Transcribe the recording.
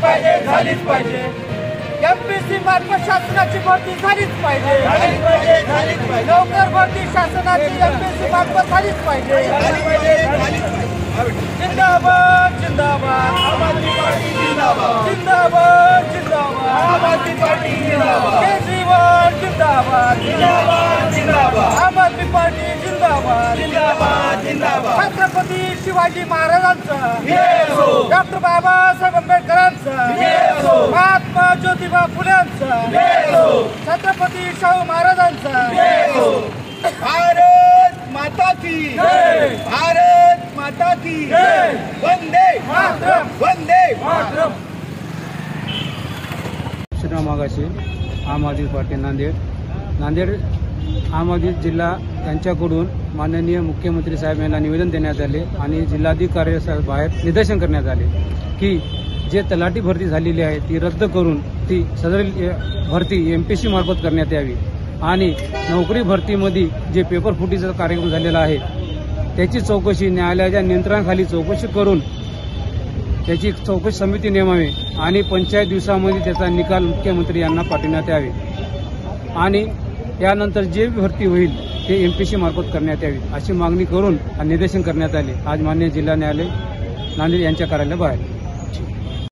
झालीच पाहिजे। एमपीएससी मार्फत शासनाची भरती झालीच पाहिजे। लवकर भरती शासनाची एमपीएससी मार्फत झालीच पाहिजे। जिंदाबाद जिंदाबाद आम आदमी पार्टी जिंदाबाद। जिंदाबाद जिंदाबाद आम आदमी पार्टी जिंदाबाद। केजरीवाल जिंदाबाद। जिंदाबाद जिंदाबाद आम आदमी पार्टी जिंदाबाद। जिंदाबाद जिंदाबाद छत्रपती शिवाजी महाराजांचा डॉक्टर बाबासाहेब आंबेडकरांचा महात्मा ज्योतिबा फुल्यांचा छत्रपती शाहू महाराजांचा भारत माता की भारत माता की वंदे मातरम वंदे मातरम। श्रीराम आगाशे आम आदमी पार्टी नांदेड आम आदमी जिल्हा यांच्याकडून माननीय मुख्यमंत्री साहेब यांना निवेदन देण्यात आले आणि जिल्हाधिकारी बाहेर निदर्शन करण्यात आले की जे तलाठी भरती झालेली आहे ती रद्द करून ती सदर भरती एमपीएससी मार्फत करण्यात यावी आणि नोकरी भरतीमध्ये जे पेपर फुटीचा कार्यक्रम झालेला आहे त्याची चौकशी न्यायालयाच्या नियंत्रणाखाली चौकशी करून त्याची चौकशी समिती नेमावी आणि 15 दिवसामध्ये त्याचा निकाल मुख्यमंत्री यांना पाठवण्यात यावे आणि यानंतर जे भरती होईल ते एमपीएससी मार्फत करण्यात यावी अशी मागणी करून निदर्शन करण्यात आले आज माननीय जिल्हा न्यायालय नांदेड यांच्या कार्यालयाबाहेर।